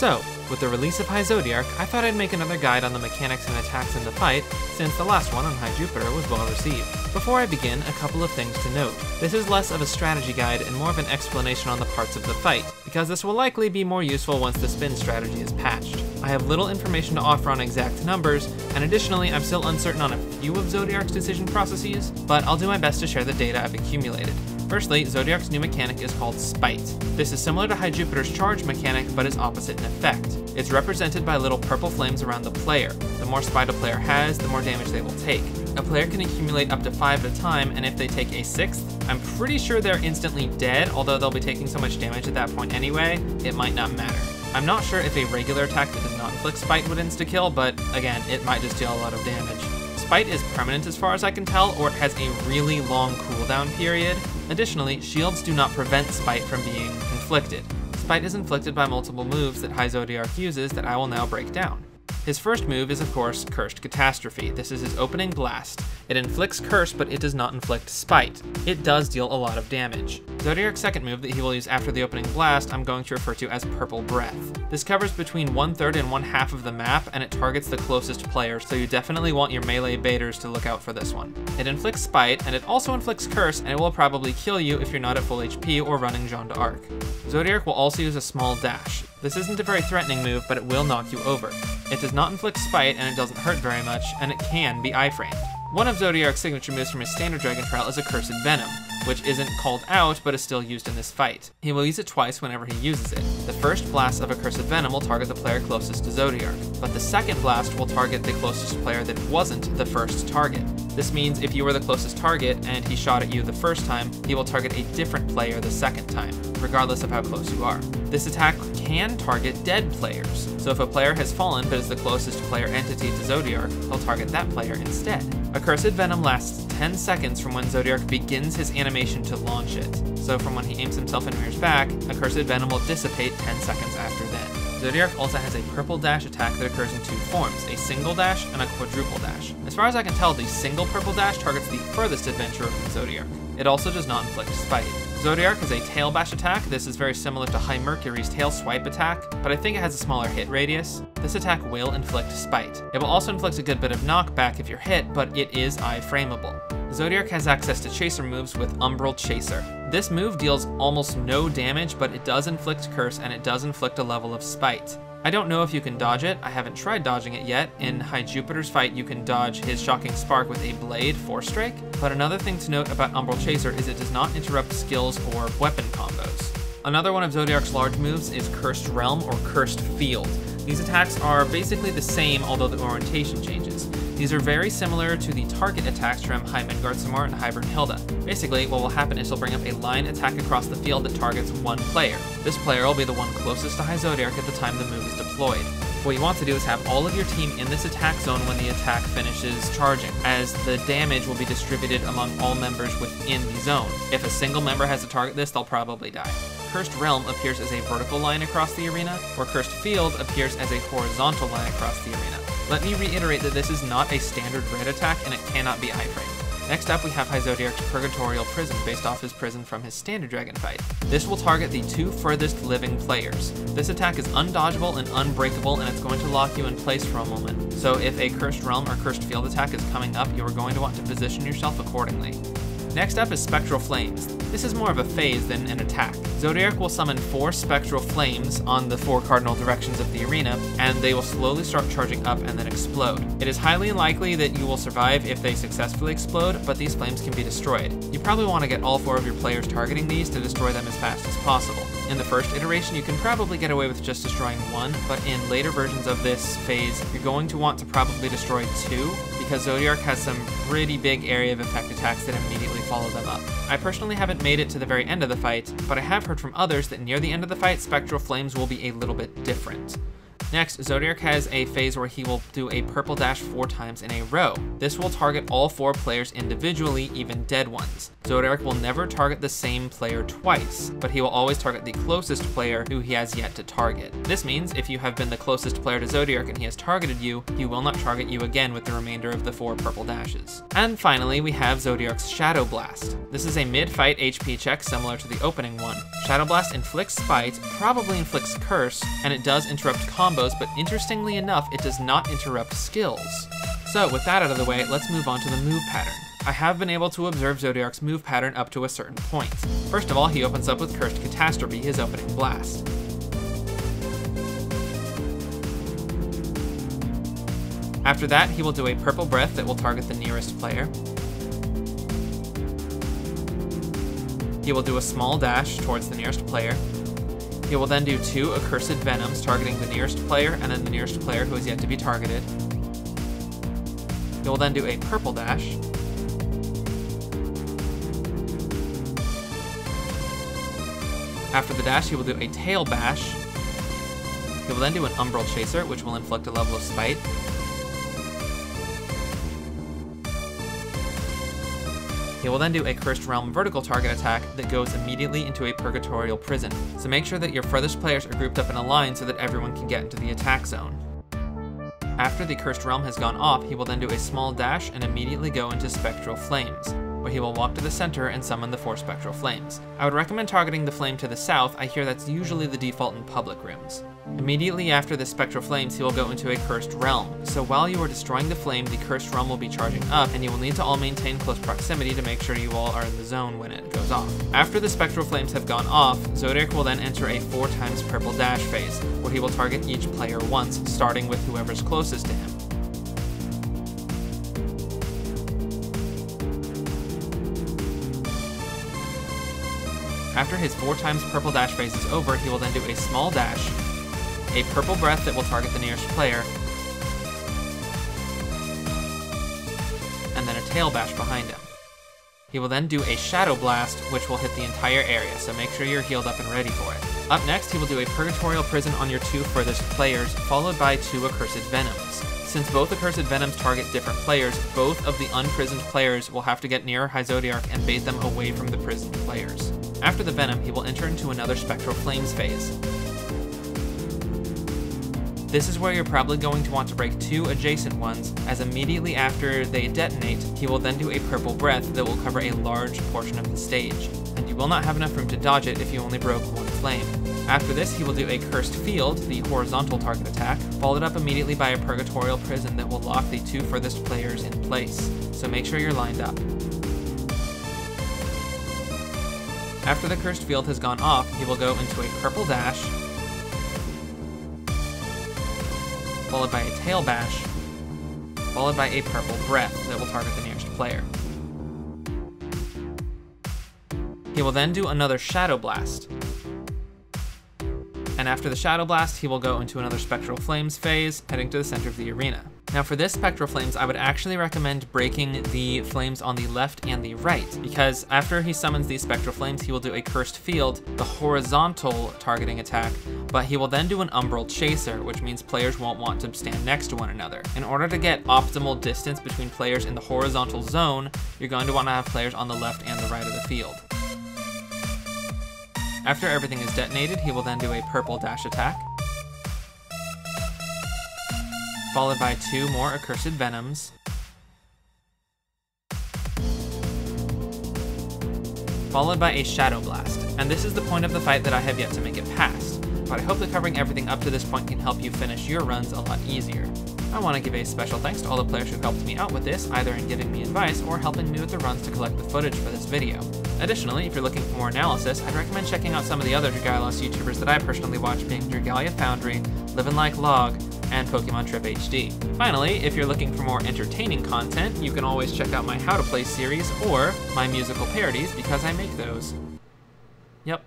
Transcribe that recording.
So, with the release of High Zodiark, I thought I'd make another guide on the mechanics and attacks in the fight, since the last one on High Jupiter was well received. Before I begin, a couple of things to note. This is less of a strategy guide and more of an explanation on the parts of the fight, because this will likely be more useful once the spin strategy is patched. I have little information to offer on exact numbers, and additionally I'm still uncertain on a few of Zodiark's decision processes, but I'll do my best to share the data I've accumulated. Firstly, Zodiark's new mechanic is called Spite. This is similar to High Jupiter's charge mechanic, but is opposite in effect. It's represented by little purple flames around the player. The more Spite a player has, the more damage they will take. A player can accumulate up to 5 at a time, and if they take a 6th, I'm pretty sure they're instantly dead, although they'll be taking so much damage at that point anyway, it might not matter. I'm not sure if a regular attack that does not inflict Spite would insta-kill, but again, it might just deal a lot of damage. Spite is permanent as far as I can tell, or it has a really long cooldown period. Additionally, shields do not prevent Spite from being inflicted. Spite is inflicted by multiple moves that High Zodiark uses that I will now break down. His first move is of course Cursed Catastrophe. This is his opening blast. It inflicts Curse, but it does not inflict Spite. It does deal a lot of damage. Zodiark's second move that he will use after the opening blast I'm going to refer to as Purple Breath. This covers between 1/3 and 1/2 of the map, and it targets the closest player, so you definitely want your melee baiters to look out for this one. It inflicts Spite, and it also inflicts Curse, and it will probably kill you if you're not at full HP or running Jeanne d'Arc. Zodiark will also use a small dash. This isn't a very threatening move, but it will knock you over. It does not inflict Spite, and it doesn't hurt very much, and it can be iframed. One of Zodiark's signature moves from his standard Dragon Trail is Accursed Venom, which isn't called out, but is still used in this fight. He will use it twice whenever he uses it. The first blast of Accursed Venom will target the player closest to Zodiark, but the second blast will target the closest player that wasn't the first target. This means if you were the closest target and he shot at you the first time, he will target a different player the second time, regardless of how close you are. This attack can target dead players, so if a player has fallen but is the closest player entity to Zodiark, he'll target that player instead. Accursed Venom lasts 10 seconds from when Zodiark begins his animation to launch it. So from when he aims himself and rears back, Accursed Venom will dissipate 10 seconds after then. Zodiark also has a purple dash attack that occurs in 2 forms, a single dash and a quadruple dash. As far as I can tell, the single purple dash targets the furthest adventurer from Zodiark. It also does not inflict Spite. Zodiark has a tail bash attack. This is very similar to High Mercury's tail swipe attack, but I think it has a smaller hit radius. This attack will inflict Spite. It will also inflict a good bit of knockback if you're hit, but it is iframeable. Zodiark has access to chaser moves with Umbral Chaser. This move deals almost no damage, but it does inflict Curse and it does inflict a level of Spite. I don't know if you can dodge it. I haven't tried dodging it yet. In High Jupiter's fight, you can dodge his Shocking Spark with a Blade 4-strike, but another thing to note about Umbral Chaser is it does not interrupt skills or weapon combos. Another one of Zodiark's large moves is Cursed Realm or Cursed Field. These attacks are basically the same, although the orientation changes. These are very similar to the target attacks from High Midgardsormr and High Brunhilde. Basically, what will happen is he'll bring up a line attack across the field that targets one player. This player will be the one closest to High Zodiark at the time the move is deployed. What you want to do is have all of your team in this attack zone when the attack finishes charging, as the damage will be distributed among all members within the zone. If a single member has to target this, they'll probably die. Cursed Realm appears as a vertical line across the arena, where Cursed Field appears as a horizontal line across the arena. Let me reiterate that this is not a standard red attack and it cannot be iframed. Next up, we have High Zodiark's Purgatorial Prison, based off his prison from his standard dragon fight. This will target the 2 furthest living players. This attack is undodgeable and unbreakable, and it's going to lock you in place for a moment. So if a Cursed Realm or Cursed Field attack is coming up, you are going to want to position yourself accordingly. Next up is Spectral Flames. This is more of a phase than an attack. Zodiark will summon 4 Spectral Flames on the 4 cardinal directions of the arena, and they will slowly start charging up and then explode. It is highly unlikely that you will survive if they successfully explode, but these flames can be destroyed. You probably want to get all 4 of your players targeting these to destroy them as fast as possible. In the first iteration, you can probably get away with just destroying 1, but in later versions of this phase, you're going to want to probably destroy 2, because Zodiark has some pretty big area of effect attacks that immediately follow them up. I personally haven't made it to the very end of the fight, but I have heard from others that near the end of the fight, Spectral Flames will be a little bit different. Next, Zodiark has a phase where he will do a purple dash 4 times in a row. This will target all 4 players individually, even dead ones. Zodiark will never target the same player twice, but he will always target the closest player who he has yet to target. This means if you have been the closest player to Zodiark and he has targeted you, he will not target you again with the remainder of the 4 purple dashes. And finally, we have Zodiark's Shadow Blast. This is a mid-fight HP check similar to the opening one. Shadow Blast inflicts Spite, probably inflicts Curse, and it does interrupt combos, but interestingly enough, it does not interrupt skills. So with that out of the way, let's move on to the move pattern. I have been able to observe Zodiark's move pattern up to a certain point. First of all, he opens up with Cursed Catastrophe, his opening blast. After that, he will do a Purple Breath that will target the nearest player. He will do a small dash towards the nearest player. He will then do 2 Accursed Venoms targeting the nearest player and then the nearest player who is yet to be targeted. He will then do a Purple Dash. After the dash, he will do a Tail Bash. He will then do an Umbral Chaser, which will inflict a level of Spite. He will then do a Cursed Realm vertical target attack that goes immediately into a Purgatorial Prison, so make sure that your furthest players are grouped up in a line so that everyone can get into the attack zone. After the Cursed Realm has gone off, he will then do a small dash and immediately go into Spectral Flames, where he will walk to the center and summon the 4 Spectral Flames. I would recommend targeting the flame to the south. I hear that's usually the default in public rooms. Immediately after the Spectral Flames, he will go into a Cursed Realm, so while you are destroying the flame, the Cursed Realm will be charging up, and you will need to all maintain close proximity to make sure you all are in the zone when it goes off. After the Spectral Flames have gone off, Zodiark will then enter a 4 times Purple Dash phase, where he will target each player once, starting with whoever's closest to him. After his 4 times Purple Dash phase is over, he will then do a small dash, a Purple Breath that will target the nearest player, and then a Tail Bash behind him. He will then do a Shadow Blast, which will hit the entire area, so make sure you're healed up and ready for it. Up next, he will do a Purgatorial Prison on your 2 furthest players, followed by 2 Accursed Venoms. Since both Accursed Venoms target different players, both of the unprisoned players will have to get near High Zodiark and bait them away from the prisoned players. After the Venom, he will enter into another Spectral Flames phase. This is where you're probably going to want to break 2 adjacent ones, as immediately after they detonate, he will then do a Purple Breath that will cover a large portion of the stage, and you will not have enough room to dodge it if you only broke 1 flame. After this, he will do a Cursed Field, the horizontal target attack, followed up immediately by a Purgatorial Prison that will lock the 2 furthest players in place, so make sure you're lined up. After the Cursed Field has gone off, he will go into a Purple Dash, followed by a Tail Bash, followed by a Purple Breath that will target the nearest player. He will then do another Shadow Blast, and after the Shadow Blast, he will go into another Spectral Flames phase, heading to the center of the arena. Now for this Spectral Flames, I would actually recommend breaking the flames on the left and the right, because after he summons these Spectral Flames, he will do a Cursed Field, the horizontal targeting attack, but he will then do an Umbral Chaser, which means players won't want to stand next to one another. In order to get optimal distance between players in the horizontal zone, you're going to want to have players on the left and the right of the field. After everything is detonated, he will then do a Purple Dash attack, followed by 2 more Accursed Venoms, followed by a Shadow Blast. And this is the point of the fight that I have yet to make it past, but I hope that covering everything up to this point can help you finish your runs a lot easier. I want to give a special thanks to all the players who helped me out with this, either in giving me advice or helping me with the runs to collect the footage for this video. Additionally, if you're looking for more analysis, I'd recommend checking out some of the other Dragalia YouTubers that I personally watch, being Dragalia Foundry, Livin' Like Log, and Pokemon Trip HD. Finally, if you're looking for more entertaining content, you can always check out my How to Play series or my musical parodies, because I make those. Yep,